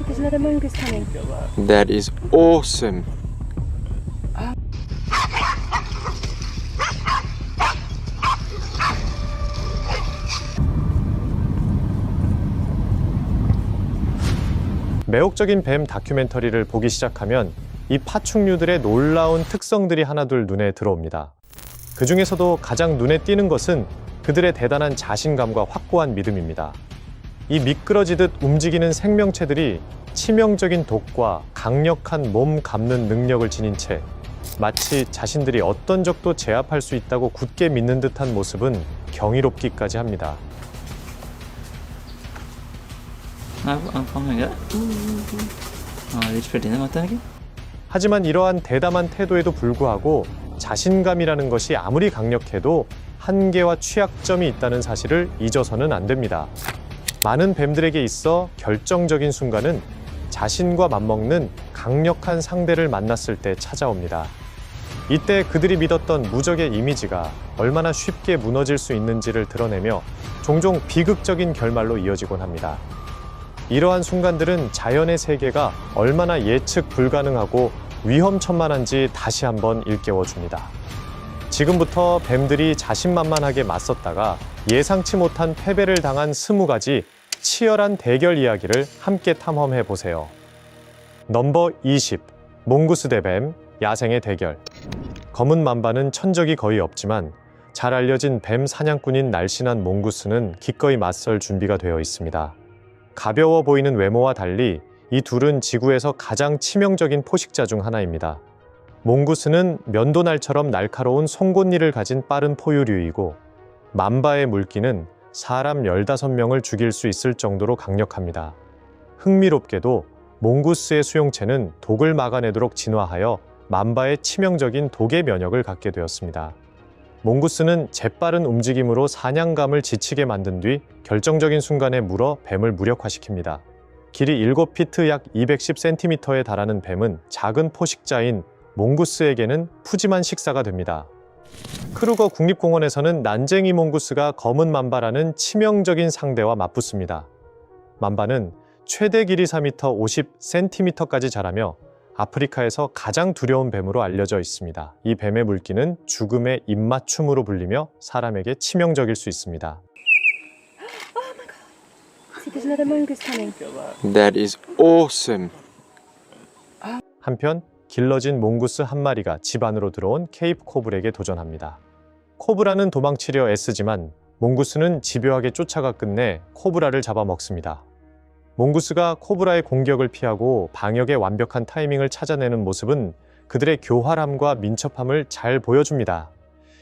There's another mongoose coming. That is awesome. 매혹적인 뱀 다큐멘터리를 보기 시작하면 이 파충류들의 놀라운 특성들이 하나둘 눈에 들어옵니다. 그 중에서도 가장 눈에 띄는 것은 그들의 대단한 자신감과 확고한 믿음입니다. 이 미끄러지듯 움직이는 생명체들이 치명적인 독과 강력한 몸 감는 능력을 지닌 채 마치 자신들이 어떤 적도 제압할 수 있다고 굳게 믿는 듯한 모습은 경이롭기까지 합니다. 하지만 이러한 대담한 태도에도 불구하고 자신감이라는 것이 아무리 강력해도 한계와 취약점이 있다는 사실을 잊어서는 안 됩니다. 많은 뱀들에게 있어 결정적인 순간은 자신과 맞먹는 강력한 상대를 만났을 때 찾아옵니다. 이때 그들이 믿었던 무적의 이미지가 얼마나 쉽게 무너질 수 있는지를 드러내며 종종 비극적인 결말로 이어지곤 합니다. 이러한 순간들은 자연의 세계가 얼마나 예측 불가능하고 위험천만한지 다시 한번 일깨워줍니다. 지금부터 뱀들이 자신만만하게 맞섰다가 예상치 못한 패배를 당한 20가지 치열한 대결 이야기를 함께 탐험해 보세요. 넘버 20. 몽구스 대 뱀, 야생의 대결. 검은 맘바는 천적이 거의 없지만 잘 알려진 뱀 사냥꾼인 날씬한 몽구스는 기꺼이 맞설 준비가 되어 있습니다. 가벼워 보이는 외모와 달리 이 둘은 지구에서 가장 치명적인 포식자 중 하나입니다. 몽구스는 면도날처럼 날카로운 송곳니를 가진 빠른 포유류이고 맘바의 물기는 사람 15명을 죽일 수 있을 정도로 강력합니다. 흥미롭게도 몽구스의 수용체는 독을 막아내도록 진화하여 맘바의 치명적인 독의 면역을 갖게 되었습니다. 몽구스는 재빠른 움직임으로 사냥감을 지치게 만든 뒤 결정적인 순간에 물어 뱀을 무력화시킵니다. 길이 7피트 약 210cm에 달하는 뱀은 작은 포식자인 몽구스에게는 푸짐한 식사가 됩니다. 크루거 국립공원에서는 난쟁이 몽구스가 검은 맘바라는 치명적인 상대와 맞붙습니다. 맘바는 최대 길이 4m 50cm까지 자라며 아프리카에서 가장 두려운 뱀으로 알려져 있습니다. 이 뱀의 물기는 죽음의 입맞춤으로 불리며 사람에게 치명적일 수 있습니다. There's another mongoose coming. That is awesome. 한편 길러진 몽구스 한 마리가 집 안으로 들어온 케이프 코블에게 도전합니다. 코브라는 도망치려 애쓰지만 몽구스는 집요하게 쫓아가 끝내 코브라를 잡아먹습니다. 몽구스가 코브라의 공격을 피하고 방역의 완벽한 타이밍을 찾아내는 모습은 그들의 교활함과 민첩함을 잘 보여줍니다.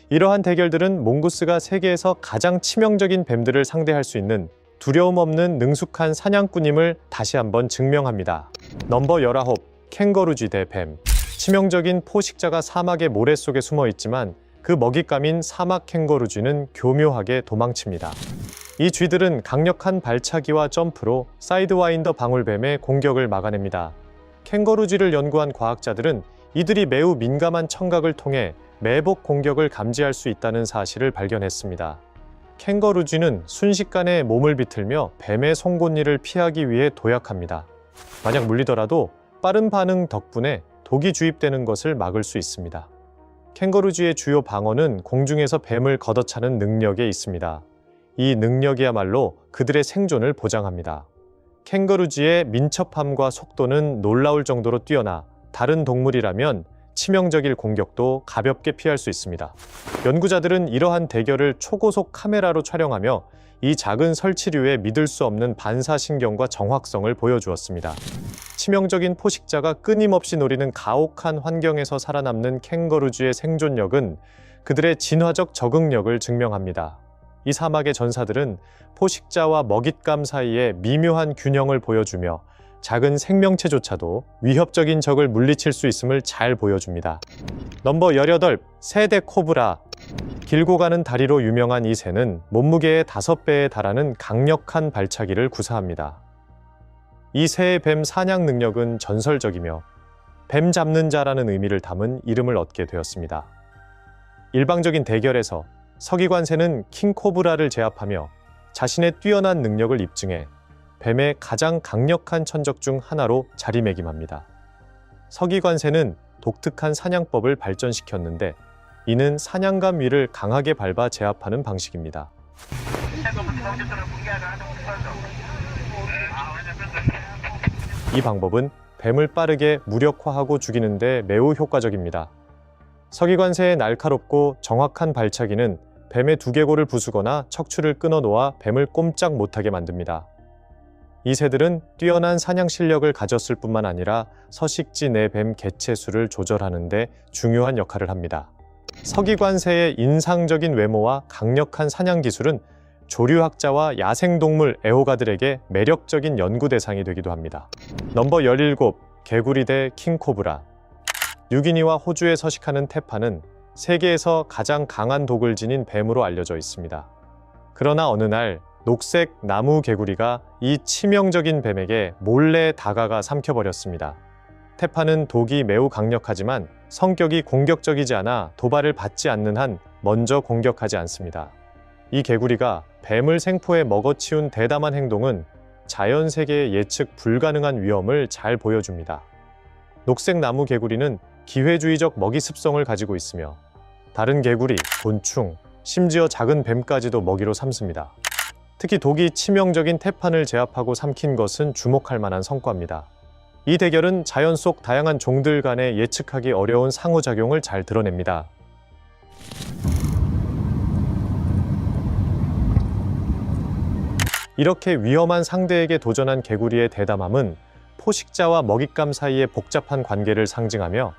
이러한 대결들은 몽구스가 세계에서 가장 치명적인 뱀들을 상대할 수 있는 두려움 없는 능숙한 사냥꾼임을 다시 한번 증명합니다. 넘버 19. 캥거루쥐 대 뱀. 치명적인 포식자가 사막의 모래 속에 숨어 있지만 그 먹잇감인 사막 캥거루쥐는 교묘하게 도망칩니다. 이 쥐들은 강력한 발차기와 점프로 사이드와인더 방울뱀의 공격을 막아냅니다. 캥거루쥐를 연구한 과학자들은 이들이 매우 민감한 청각을 통해 매복 공격을 감지할 수 있다는 사실을 발견했습니다. 캥거루쥐는 순식간에 몸을 비틀며 뱀의 송곳니를 피하기 위해 도약합니다. 만약 물리더라도 빠른 반응 덕분에 독이 주입되는 것을 막을 수 있습니다. 캥거루쥐의 주요 방어는 공중에서 뱀을 걷어차는 능력에 있습니다. 이 능력이야말로 그들의 생존을 보장합니다. 캥거루쥐의 민첩함과 속도는 놀라울 정도로 뛰어나 다른 동물이라면 치명적일 공격도 가볍게 피할 수 있습니다. 연구자들은 이러한 대결을 초고속 카메라로 촬영하며 이 작은 설치류의 믿을 수 없는 반사신경과 정확성을 보여주었습니다. 치명적인 포식자가 끊임없이 노리는 가혹한 환경에서 살아남는 캥거루쥐의 생존력은 그들의 진화적 적응력을 증명합니다. 이 사막의 전사들은 포식자와 먹잇감 사이의 미묘한 균형을 보여주며 작은 생명체조차도 위협적인 적을 물리칠 수 있음을 잘 보여줍니다. 넘버 18. 새 대 코브라. 길고 가는 다리로 유명한 이 새는 몸무게의 5배에 달하는 강력한 발차기를 구사합니다. 이 새의 뱀 사냥 능력은 전설적이며 뱀 잡는 자라는 의미를 담은 이름을 얻게 되었습니다. 일방적인 대결에서 서기관새는 킹코브라를 제압하며 자신의 뛰어난 능력을 입증해 뱀의 가장 강력한 천적 중 하나로 자리매김합니다. 서기관새는 독특한 사냥법을 발전시켰는데 이는 사냥감 위를 강하게 밟아 제압하는 방식입니다. 이 방법은 뱀을 빠르게 무력화하고 죽이는 데 매우 효과적입니다. 서기관새의 날카롭고 정확한 발차기는 뱀의 두개골을 부수거나 척추를 끊어 놓아 뱀을 꼼짝 못하게 만듭니다. 이 새들은 뛰어난 사냥 실력을 가졌을 뿐만 아니라 서식지 내 뱀 개체 수를 조절하는 데 중요한 역할을 합니다. 서기관새의 인상적인 외모와 강력한 사냥 기술은 조류학자와 야생동물 애호가들에게 매력적인 연구 대상이 되기도 합니다. 넘버 17. 개구리 대 킹코브라. 뉴기니와 호주에 서식하는 태파는 세계에서 가장 강한 독을 지닌 뱀으로 알려져 있습니다. 그러나 어느 날 녹색 나무 개구리가 이 치명적인 뱀에게 몰래 다가가 삼켜버렸습니다. 태파는 독이 매우 강력하지만 성격이 공격적이지 않아 도발을 받지 않는 한 먼저 공격하지 않습니다. 이 개구리가 뱀을 생포해 먹어치운 대담한 행동은 자연 세계의 예측 불가능한 위험을 잘 보여줍니다. 녹색 나무 개구리는 기회주의적 먹이 습성을 가지고 있으며 다른 개구리, 곤충, 심지어 작은 뱀까지도 먹이로 삼습니다. 특히 독이 치명적인 태판을 제압하고 삼킨 것은 주목할 만한 성과입니다. 이 대결은 자연 속 다양한 종들 간의 예측하기 어려운 상호작용을 잘 드러냅니다. 이렇게 위험한 상대에게 도전한 개구리의 대담함은 포식자와 먹잇감 사이의 복잡한 관계를 상징하며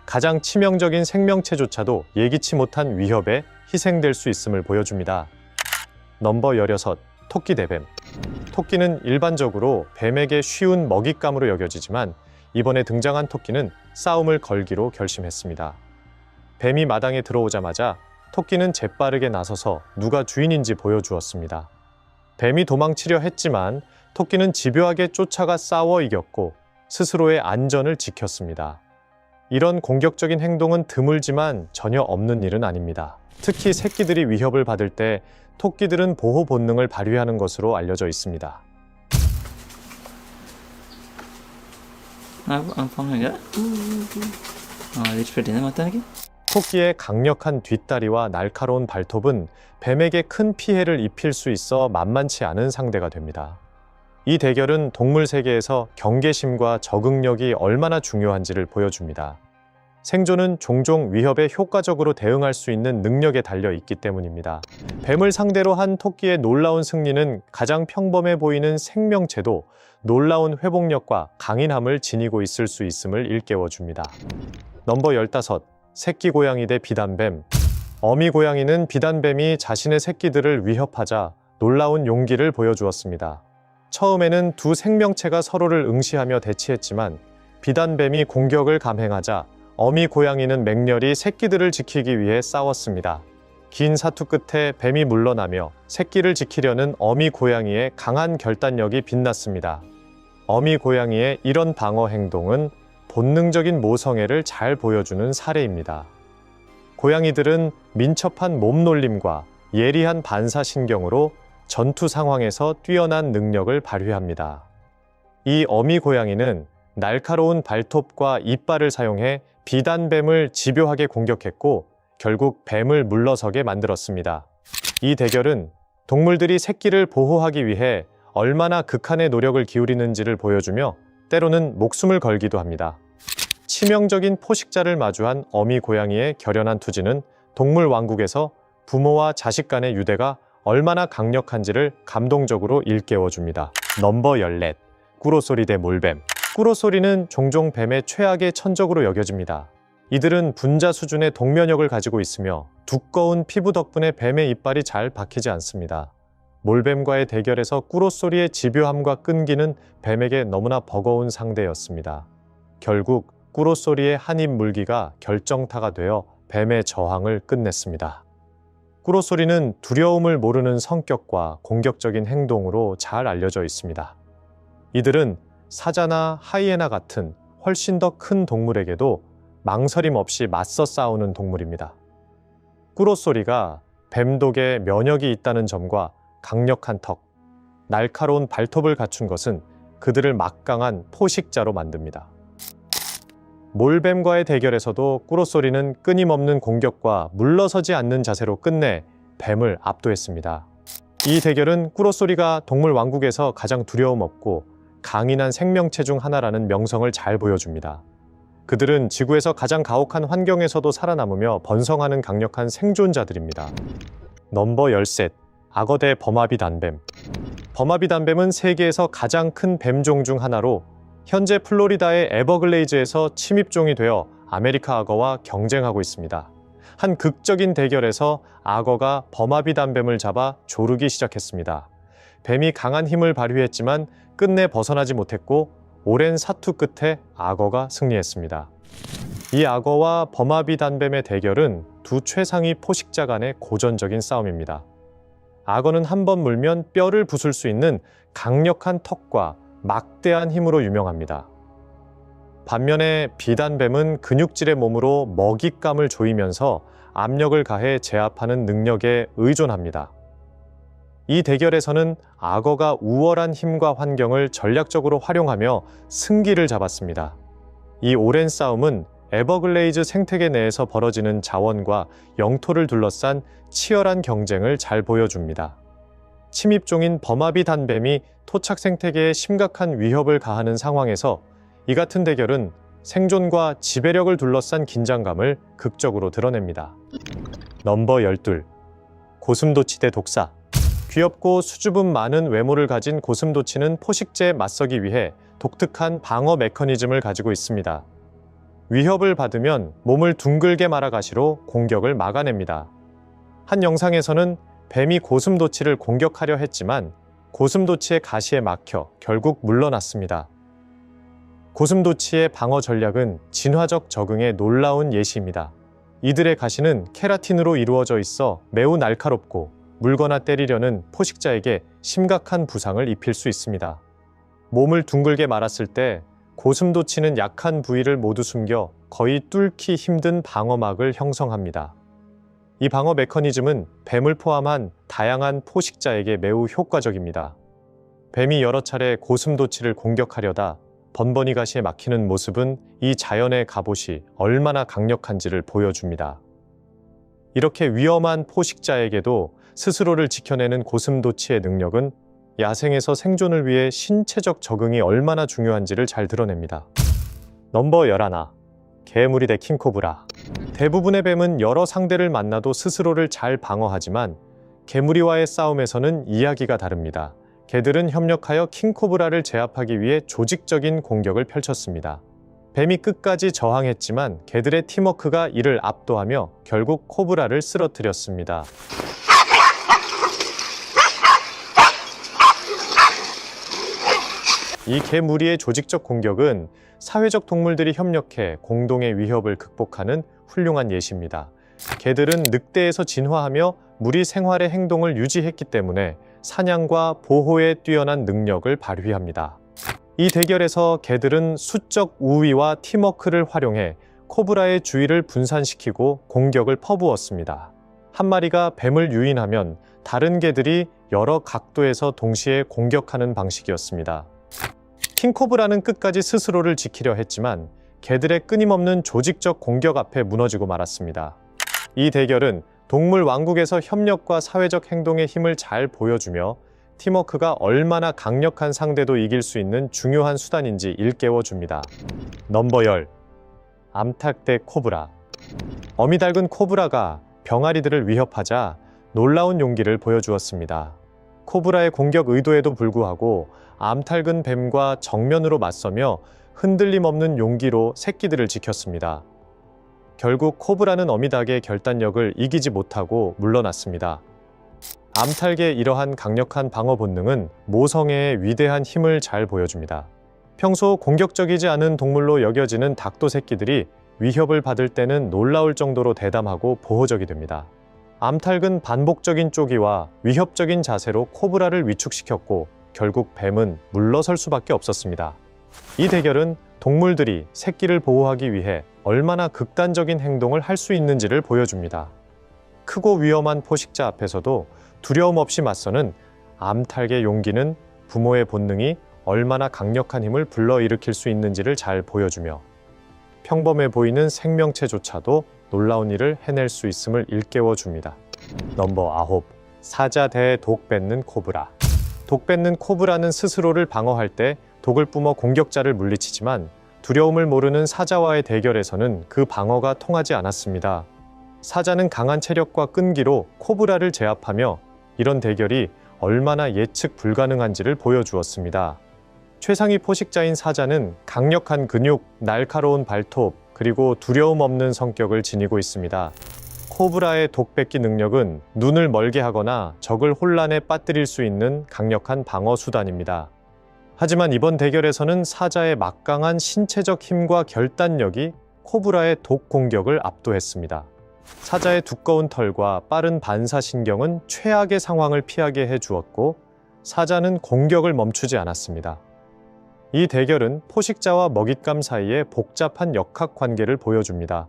가장 치명적인 생명체조차도 예기치 못한 위협에 희생될 수 있음을 보여줍니다. 넘버 16. 토끼 대 뱀. 토끼는 일반적으로 뱀에게 쉬운 먹잇감으로 여겨지지만 이번에 등장한 토끼는 싸움을 걸기로 결심했습니다. 뱀이 마당에 들어오자마자 토끼는 재빠르게 나서서 누가 주인인지 보여주었습니다. 뱀이 도망치려 했지만 토끼는 집요하게 쫓아가 싸워 이겼고 스스로의 안전을 지켰습니다. 이런 공격적인 행동은 드물지만 전혀 없는 일은 아닙니다. 특히 새끼들이 위협을 받을 때 토끼들은 보호 본능을 발휘하는 것으로 알려져 있습니다. 토끼의 강력한 뒷다리와 날카로운 발톱은 뱀에게 큰 피해를 입힐 수 있어 만만치 않은 상대가 됩니다. 이 대결은 동물 세계에서 경계심과 적응력이 얼마나 중요한지를 보여줍니다. 생존은 종종 위협에 효과적으로 대응할 수 있는 능력에 달려 있기 때문입니다. 뱀을 상대로 한 토끼의 놀라운 승리는 가장 평범해 보이는 생명체도 놀라운 회복력과 강인함을 지니고 있을 수 있음을 일깨워줍니다. 넘버 15. 새끼 고양이 대 비단뱀. 어미 고양이는 비단뱀이 자신의 새끼들을 위협하자 놀라운 용기를 보여주었습니다. 처음에는 두 생명체가 서로를 응시하며 대치했지만 비단뱀이 공격을 감행하자 어미 고양이는 맹렬히 새끼들을 지키기 위해 싸웠습니다. 긴 사투 끝에 뱀이 물러나며 새끼를 지키려는 어미 고양이의 강한 결단력이 빛났습니다. 어미 고양이의 이런 방어 행동은 본능적인 모성애를 잘 보여주는 사례입니다. 고양이들은 민첩한 몸놀림과 예리한 반사신경으로 전투 상황에서 뛰어난 능력을 발휘합니다. 이 어미 고양이는 날카로운 발톱과 이빨을 사용해 비단뱀을 집요하게 공격했고 결국 뱀을 물러서게 만들었습니다. 이 대결은 동물들이 새끼를 보호하기 위해 얼마나 극한의 노력을 기울이는지를 보여주며 때로는 목숨을 걸기도 합니다. 치명적인 포식자를 마주한 어미 고양이의 결연한 투지는 동물 왕국에서 부모와 자식 간의 유대가 얼마나 강력한지를 감동적으로 일깨워줍니다. 넘버 14. 꾸로소리 대 몰뱀. 꾸로소리는 종종 뱀의 최악의 천적으로 여겨집니다. 이들은 분자 수준의 동면역을 가지고 있으며 두꺼운 피부 덕분에 뱀의 이빨이 잘 박히지 않습니다. 몰뱀과의 대결에서 꾸로소리의 집요함과 끈기는 뱀에게 너무나 버거운 상대였습니다. 결국 꾸로소리의 한입 물기가 결정타가 되어 뱀의 저항을 끝냈습니다. 꾸로소리는 두려움을 모르는 성격과 공격적인 행동으로 잘 알려져 있습니다. 이들은 사자나 하이에나 같은 훨씬 더 큰 동물에게도 망설임 없이 맞서 싸우는 동물입니다. 꾸로소리가 뱀독에 면역이 있다는 점과 강력한 턱, 날카로운 발톱을 갖춘 것은 그들을 막강한 포식자로 만듭니다. 몰뱀과의 대결에서도 꾸로소리는 끊임없는 공격과 물러서지 않는 자세로 끝내 뱀을 압도했습니다. 이 대결은 꾸로소리가 동물 왕국에서 가장 두려움 없고 강인한 생명체 중 하나라는 명성을 잘 보여줍니다. 그들은 지구에서 가장 가혹한 환경에서도 살아남으며 번성하는 강력한 생존자들입니다. 넘버 13. 악어 대 버마비 단뱀. 버마비 단뱀은 세계에서 가장 큰 뱀종 중 하나로 현재 플로리다의 에버글레이즈에서 침입종이 되어 아메리카 악어와 경쟁하고 있습니다. 한 극적인 대결에서 악어가 버마비 단뱀을 잡아 조르기 시작했습니다. 뱀이 강한 힘을 발휘했지만 끝내 벗어나지 못했고 오랜 사투 끝에 악어가 승리했습니다. 이 악어와 버마비 단뱀의 대결은 두 최상위 포식자 간의 고전적인 싸움입니다. 악어는 한 번 물면 뼈를 부술 수 있는 강력한 턱과 막대한 힘으로 유명합니다. 반면에 비단뱀은 근육질의 몸으로 먹잇감을 조이면서 압력을 가해 제압하는 능력에 의존합니다. 이 대결에서는 악어가 우월한 힘과 환경을 전략적으로 활용하며 승기를 잡았습니다. 이 오랜 싸움은 에버글레이즈 생태계 내에서 벌어지는 자원과 영토를 둘러싼 치열한 경쟁을 잘 보여줍니다. 침입종인 버마비 단뱀이 토착 생태계에 심각한 위협을 가하는 상황에서 이 같은 대결은 생존과 지배력을 둘러싼 긴장감을 극적으로 드러냅니다. 넘버 12. 고슴도치 대 독사. 귀엽고 수줍음 많은 외모를 가진 고슴도치는 포식자에 맞서기 위해 독특한 방어 메커니즘을 가지고 있습니다. 위협을 받으면 몸을 둥글게 말아 가시로 공격을 막아냅니다. 한 영상에서는 뱀이 고슴도치를 공격하려 했지만 고슴도치의 가시에 막혀 결국 물러났습니다. 고슴도치의 방어 전략은 진화적 적응의 놀라운 예시입니다. 이들의 가시는 케라틴으로 이루어져 있어 매우 날카롭고 물거나 때리려는 포식자에게 심각한 부상을 입힐 수 있습니다. 몸을 둥글게 말았을 때 고슴도치는 약한 부위를 모두 숨겨 거의 뚫기 힘든 방어막을 형성합니다. 이 방어 메커니즘은 뱀을 포함한 다양한 포식자에게 매우 효과적입니다. 뱀이 여러 차례 고슴도치를 공격하려다 번번이 가시에 막히는 모습은 이 자연의 갑옷이 얼마나 강력한지를 보여줍니다. 이렇게 위험한 포식자에게도 스스로를 지켜내는 고슴도치의 능력은 야생에서 생존을 위해 신체적 적응이 얼마나 중요한지를 잘 드러냅니다. 넘버 11. 개무리 대 킹코브라. 대부분의 뱀은 여러 상대를 만나도 스스로를 잘 방어하지만 개무리와의 싸움에서는 이야기가 다릅니다. 개들은 협력하여 킹코브라를 제압하기 위해 조직적인 공격을 펼쳤습니다. 뱀이 끝까지 저항했지만 개들의 팀워크가 이를 압도하며 결국 코브라를 쓰러뜨렸습니다. 이 개무리의 조직적 공격은 사회적 동물들이 협력해 공동의 위협을 극복하는 훌륭한 예시입니다. 개들은 늑대에서 진화하며 무리 생활의 행동을 유지했기 때문에 사냥과 보호에 뛰어난 능력을 발휘합니다. 이 대결에서 개들은 수적 우위와 팀워크를 활용해 코브라의 주의를 분산시키고 공격을 퍼부었습니다. 한 마리가 뱀을 유인하면 다른 개들이 여러 각도에서 동시에 공격하는 방식이었습니다. 킹코브라는 끝까지 스스로를 지키려 했지만 개들의 끊임없는 조직적 공격 앞에 무너지고 말았습니다. 이 대결은 동물 왕국에서 협력과 사회적 행동의 힘을 잘 보여주며 팀워크가 얼마나 강력한 상대도 이길 수 있는 중요한 수단인지 일깨워줍니다. 넘버 10. 암탉 대 코브라. 어미 닭은 코브라가 병아리들을 위협하자 놀라운 용기를 보여주었습니다. 코브라의 공격 의도에도 불구하고 암탉은 뱀과 정면으로 맞서며 흔들림 없는 용기로 새끼들을 지켰습니다. 결국 코브라는 어미닭의 결단력을 이기지 못하고 물러났습니다. 암탉의 이러한 강력한 방어 본능은 모성애의 위대한 힘을 잘 보여줍니다. 평소 공격적이지 않은 동물로 여겨지는 닭도 새끼들이 위협을 받을 때는 놀라울 정도로 대담하고 보호적이 됩니다. 암탉은 반복적인 쪼기와 위협적인 자세로 코브라를 위축시켰고 결국 뱀은 물러설 수밖에 없었습니다. 이 대결은 동물들이 새끼를 보호하기 위해 얼마나 극단적인 행동을 할 수 있는지를 보여줍니다. 크고 위험한 포식자 앞에서도 두려움 없이 맞서는 암탉의 용기는 부모의 본능이 얼마나 강력한 힘을 불러일으킬 수 있는지를 잘 보여주며 평범해 보이는 생명체조차도 놀라운 일을 해낼 수 있음을 일깨워 줍니다. 넘버 9. 사자 대 독 뱉는 코브라. 독 뱉는 코브라는 스스로를 방어할 때 독을 뿜어 공격자를 물리치지만 두려움을 모르는 사자와의 대결에서는 그 방어가 통하지 않았습니다. 사자는 강한 체력과 끈기로 코브라를 제압하며 이런 대결이 얼마나 예측 불가능한지를 보여주었습니다. 최상위 포식자인 사자는 강력한 근육, 날카로운 발톱, 그리고 두려움 없는 성격을 지니고 있습니다. 코브라의 독뱉기 능력은 눈을 멀게 하거나 적을 혼란에 빠뜨릴 수 있는 강력한 방어 수단입니다. 하지만 이번 대결에서는 사자의 막강한 신체적 힘과 결단력이 코브라의 독 공격을 압도했습니다. 사자의 두꺼운 털과 빠른 반사신경은 최악의 상황을 피하게 해주었고 사자는 공격을 멈추지 않았습니다. 이 대결은 포식자와 먹잇감 사이의 복잡한 역학관계를 보여줍니다.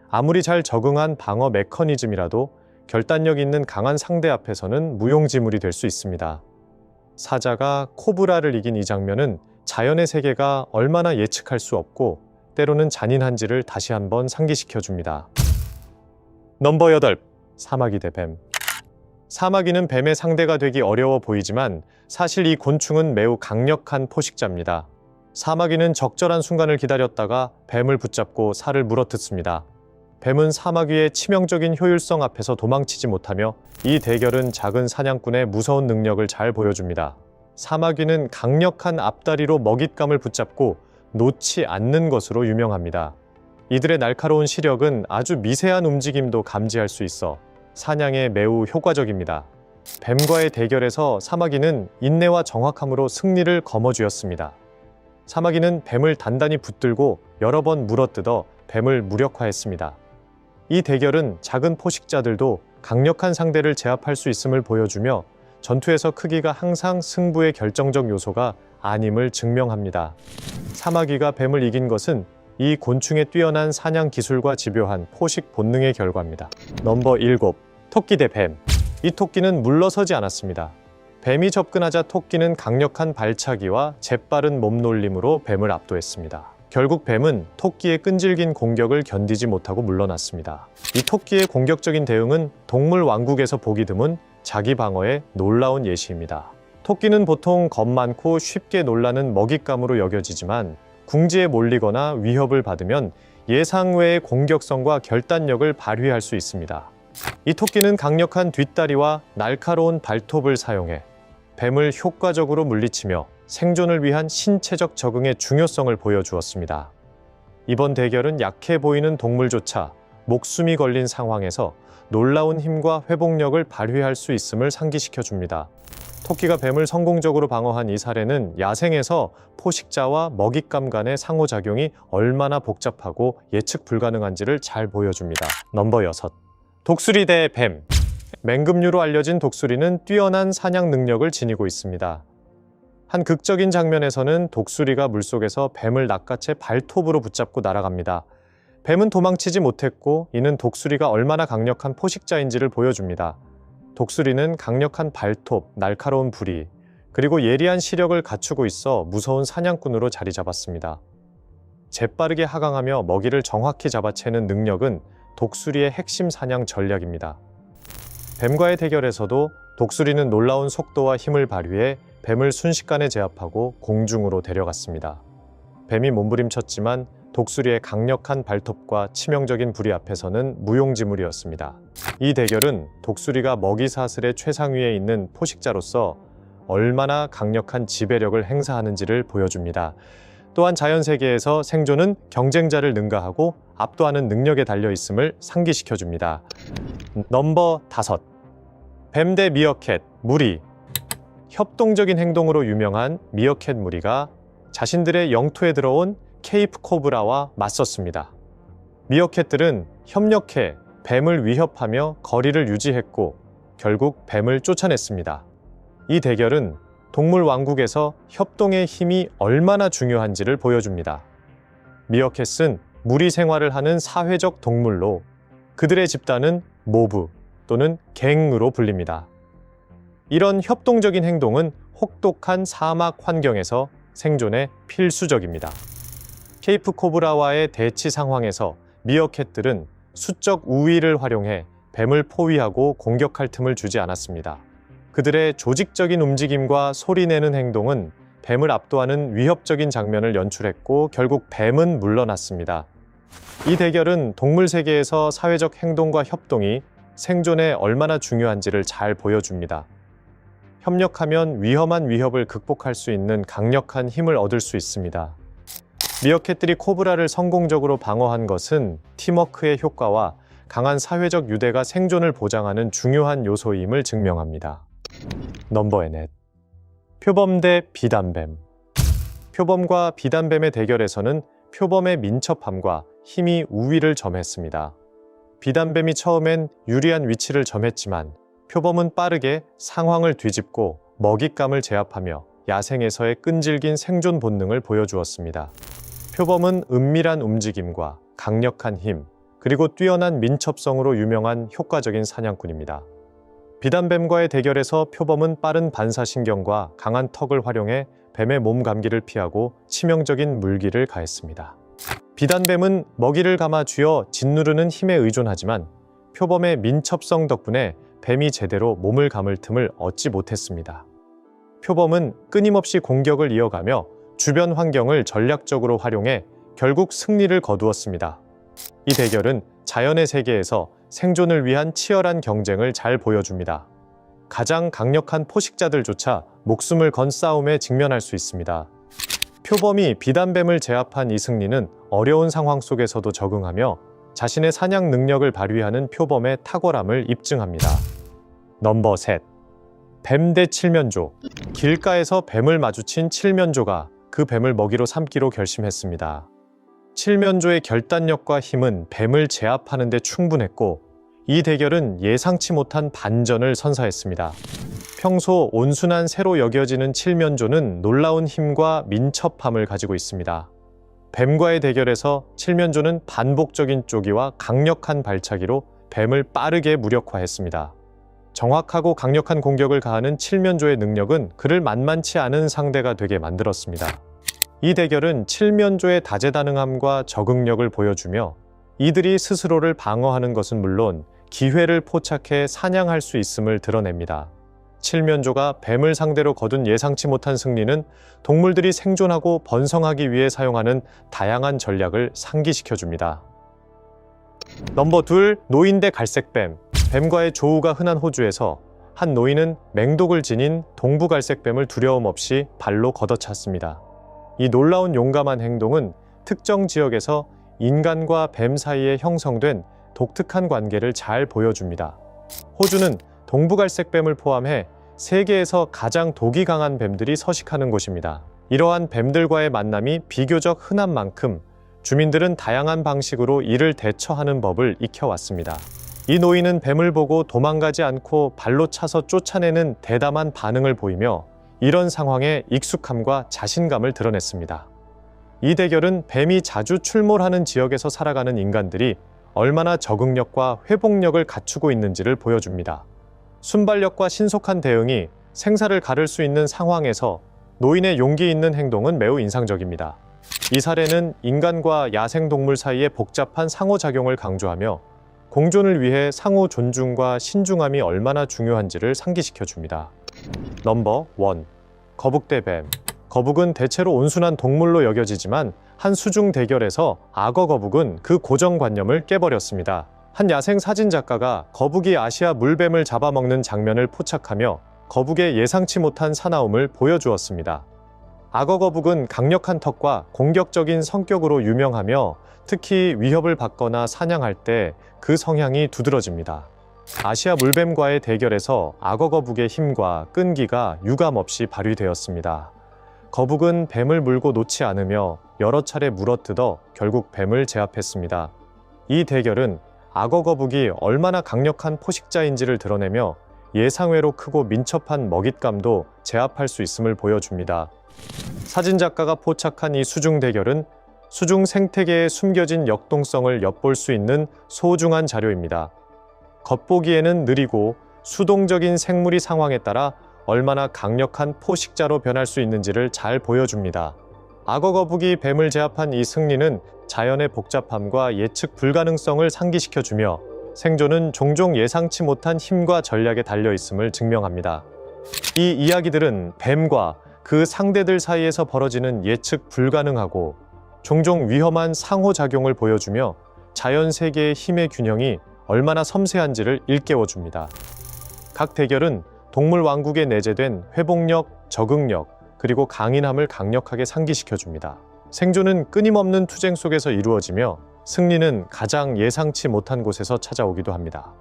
아무리 잘 적응한 방어 메커니즘이라도 결단력 있는 강한 상대 앞에서는 무용지물이 될 수 있습니다. 사자가 코브라를 이긴 이 장면은 자연의 세계가 얼마나 예측할 수 없고 때로는 잔인한지를 다시 한번 상기시켜줍니다. 넘버 8. 사마귀 대 뱀. 사마귀는 뱀의 상대가 되기 어려워 보이지만 사실 이 곤충은 매우 강력한 포식자입니다. 사마귀는 적절한 순간을 기다렸다가 뱀을 붙잡고 살을 물어뜯습니다. 뱀은 사마귀의 치명적인 효율성 앞에서 도망치지 못하며 이 대결은 작은 사냥꾼의 무서운 능력을 잘 보여줍니다. 사마귀는 강력한 앞다리로 먹잇감을 붙잡고 놓지 않는 것으로 유명합니다. 이들의 날카로운 시력은 아주 미세한 움직임도 감지할 수 있어 사냥에 매우 효과적입니다. 뱀과의 대결에서 사마귀는 인내와 정확함으로 승리를 거머쥐었습니다. 사마귀는 뱀을 단단히 붙들고 여러 번 물어뜯어 뱀을 무력화했습니다. 이 대결은 작은 포식자들도 강력한 상대를 제압할 수 있음을 보여주며 전투에서 크기가 항상 승부의 결정적 요소가 아님을 증명합니다. 사마귀가 뱀을 이긴 것은 이 곤충의 뛰어난 사냥 기술과 집요한 포식 본능의 결과입니다. 넘버 7. 토끼 대 뱀. 이 토끼는 물러서지 않았습니다. 뱀이 접근하자 토끼는 강력한 발차기와 재빠른 몸놀림으로 뱀을 압도했습니다. 결국 뱀은 토끼의 끈질긴 공격을 견디지 못하고 물러났습니다. 이 토끼의 공격적인 대응은 동물 왕국에서 보기 드문 자기 방어의 놀라운 예시입니다. 토끼는 보통 겁 많고 쉽게 놀라는 먹잇감으로 여겨지지만 궁지에 몰리거나 위협을 받으면 예상 외의 공격성과 결단력을 발휘할 수 있습니다. 이 토끼는 강력한 뒷다리와 날카로운 발톱을 사용해 뱀을 효과적으로 물리치며 생존을 위한 신체적 적응의 중요성을 보여주었습니다. 이번 대결은 약해 보이는 동물조차 목숨이 걸린 상황에서 놀라운 힘과 회복력을 발휘할 수 있음을 상기시켜줍니다. 토끼가 뱀을 성공적으로 방어한 이 사례는 야생에서 포식자와 먹잇감 간의 상호작용이 얼마나 복잡하고 예측 불가능한지를 잘 보여줍니다. 넘버 6. 독수리 대 뱀. 맹금류로 알려진 독수리는 뛰어난 사냥 능력을 지니고 있습니다. 한 극적인 장면에서는 독수리가 물속에서 뱀을 낚아채 발톱으로 붙잡고 날아갑니다. 뱀은 도망치지 못했고 이는 독수리가 얼마나 강력한 포식자인지를 보여줍니다. 독수리는 강력한 발톱, 날카로운 부리, 그리고 예리한 시력을 갖추고 있어 무서운 사냥꾼으로 자리 잡았습니다. 재빠르게 하강하며 먹이를 정확히 잡아채는 능력은 독수리의 핵심 사냥 전략입니다. 뱀과의 대결에서도 독수리는 놀라운 속도와 힘을 발휘해 뱀을 순식간에 제압하고 공중으로 데려갔습니다. 뱀이 몸부림쳤지만 독수리의 강력한 발톱과 치명적인 부리 앞에서는 무용지물이었습니다. 이 대결은 독수리가 먹이 사슬의 최상위에 있는 포식자로서 얼마나 강력한 지배력을 행사하는지를 보여줍니다. 또한 자연세계에서 생존은 경쟁자를 능가하고 압도하는 능력에 달려 있음을 상기시켜줍니다. 넘버 5. 뱀 대 미어캣, 무리. 협동적인 행동으로 유명한 미어캣 무리가 자신들의 영토에 들어온 케이프 코브라와 맞섰습니다. 미어캣들은 협력해 뱀을 위협하며 거리를 유지했고 결국 뱀을 쫓아냈습니다. 이 대결은 동물 왕국에서 협동의 힘이 얼마나 중요한지를 보여줍니다. 미어캣은 무리 생활을 하는 사회적 동물로 그들의 집단은 모브 또는 갱으로 불립니다. 이런 협동적인 행동은 혹독한 사막 환경에서 생존에 필수적입니다. 케이프 코브라와의 대치 상황에서 미어캣들은 수적 우위를 활용해 뱀을 포위하고 공격할 틈을 주지 않았습니다. 그들의 조직적인 움직임과 소리내는 행동은 뱀을 압도하는 위협적인 장면을 연출했고 결국 뱀은 물러났습니다. 이 대결은 동물 세계에서 사회적 행동과 협동이 생존에 얼마나 중요한지를 잘 보여줍니다. 협력하면 위험한 위협을 극복할 수 있는 강력한 힘을 얻을 수 있습니다. 미어캣들이 코브라를 성공적으로 방어한 것은 팀워크의 효과와 강한 사회적 유대가 생존을 보장하는 중요한 요소임을 증명합니다. 넘버 8. 표범 대 비단뱀. 표범과 비단뱀의 대결에서는 표범의 민첩함과 힘이 우위를 점했습니다. 비단뱀이 처음엔 유리한 위치를 점했지만 표범은 빠르게 상황을 뒤집고 먹잇감을 제압하며 야생에서의 끈질긴 생존 본능을 보여주었습니다. 표범은 은밀한 움직임과 강력한 힘, 그리고 뛰어난 민첩성으로 유명한 효과적인 사냥꾼입니다. 비단뱀과의 대결에서 표범은 빠른 반사신경과 강한 턱을 활용해 뱀의 몸 감기를 피하고 치명적인 물기를 가했습니다. 비단뱀은 먹이를 감아 쥐어 짓누르는 힘에 의존하지만 표범의 민첩성 덕분에 뱀이 제대로 몸을 감을 틈을 얻지 못했습니다. 표범은 끊임없이 공격을 이어가며 주변 환경을 전략적으로 활용해 결국 승리를 거두었습니다. 이 대결은 자연의 세계에서 생존을 위한 치열한 경쟁을 잘 보여줍니다. 가장 강력한 포식자들조차 목숨을 건 싸움에 직면할 수 있습니다. 표범이 비단뱀을 제압한 이 승리는 어려운 상황 속에서도 적응하며 자신의 사냥 능력을 발휘하는 표범의 탁월함을 입증합니다. 넘버 3. 뱀 대 칠면조. 길가에서 뱀을 마주친 칠면조가 그 뱀을 먹이로 삼기로 결심했습니다. 칠면조의 결단력과 힘은 뱀을 제압하는 데 충분했고 이 대결은 예상치 못한 반전을 선사했습니다. 평소 온순한 새로 여겨지는 칠면조는 놀라운 힘과 민첩함을 가지고 있습니다. 뱀과의 대결에서 칠면조는 반복적인 쪼기와 강력한 발차기로 뱀을 빠르게 무력화했습니다. 정확하고 강력한 공격을 가하는 칠면조의 능력은 그를 만만치 않은 상대가 되게 만들었습니다. 이 대결은 칠면조의 다재다능함과 적응력을 보여주며 이들이 스스로를 방어하는 것은 물론 기회를 포착해 사냥할 수 있음을 드러냅니다. 칠면조가 뱀을 상대로 거둔 예상치 못한 승리는 동물들이 생존하고 번성하기 위해 사용하는 다양한 전략을 상기시켜줍니다. 넘버 2. 노인 대 갈색뱀. 뱀과의 조우가 흔한 호주에서 한 노인은 맹독을 지닌 동부갈색뱀을 두려움 없이 발로 걷어찼습니다. 이 놀라운 용감한 행동은 특정 지역에서 인간과 뱀 사이에 형성된 독특한 관계를 잘 보여줍니다. 호주는 동부갈색뱀을 포함해 세계에서 가장 독이 강한 뱀들이 서식하는 곳입니다. 이러한 뱀들과의 만남이 비교적 흔한 만큼 주민들은 다양한 방식으로 이를 대처하는 법을 익혀왔습니다. 이 노인은 뱀을 보고 도망가지 않고 발로 차서 쫓아내는 대담한 반응을 보이며 이런 상황에 익숙함과 자신감을 드러냈습니다. 이 대결은 뱀이 자주 출몰하는 지역에서 살아가는 인간들이 얼마나 적응력과 회복력을 갖추고 있는지를 보여줍니다. 순발력과 신속한 대응이 생사를 가를 수 있는 상황에서 노인의 용기 있는 행동은 매우 인상적입니다. 이 사례는 인간과 야생동물 사이의 복잡한 상호작용을 강조하며 공존을 위해 상호 존중과 신중함이 얼마나 중요한지를 상기시켜줍니다. 넘버 1. 거북 대 뱀. 거북은 대체로 온순한 동물로 여겨지지만 한 수중 대결에서 악어 거북은 그 고정관념을 깨버렸습니다. 한 야생 사진작가가 거북이 아시아 물뱀을 잡아먹는 장면을 포착하며 거북의 예상치 못한 사나움을 보여주었습니다. 악어 거북은 강력한 턱과 공격적인 성격으로 유명하며 특히 위협을 받거나 사냥할 때 그 성향이 두드러집니다. 아시아 물뱀과의 대결에서 악어 거북의 힘과 끈기가 유감없이 발휘되었습니다. 거북은 뱀을 물고 놓지 않으며 여러 차례 물어뜯어 결국 뱀을 제압했습니다. 이 대결은 악어 거북이 얼마나 강력한 포식자인지를 드러내며 예상외로 크고 민첩한 먹잇감도 제압할 수 있음을 보여줍니다. 사진작가가 포착한 이 수중 대결은 수중 생태계에 숨겨진 역동성을 엿볼 수 있는 소중한 자료입니다. 겉보기에는 느리고 수동적인 생물이 상황에 따라 얼마나 강력한 포식자로 변할 수 있는지를 잘 보여줍니다. 악어 거북이 뱀을 제압한 이 승리는 자연의 복잡함과 예측 불가능성을 상기시켜주며 생존은 종종 예상치 못한 힘과 전략에 달려 있음을 증명합니다. 이 이야기들은 뱀과 그 상대들 사이에서 벌어지는 예측 불가능하고 종종 위험한 상호작용을 보여주며 자연 세계의 힘의 균형이 얼마나 섬세한지를 일깨워줍니다. 각 대결은 동물 왕국에 내재된 회복력, 적응력, 그리고 강인함을 강력하게 상기시켜줍니다. 생존은 끊임없는 투쟁 속에서 이루어지며 승리는 가장 예상치 못한 곳에서 찾아오기도 합니다.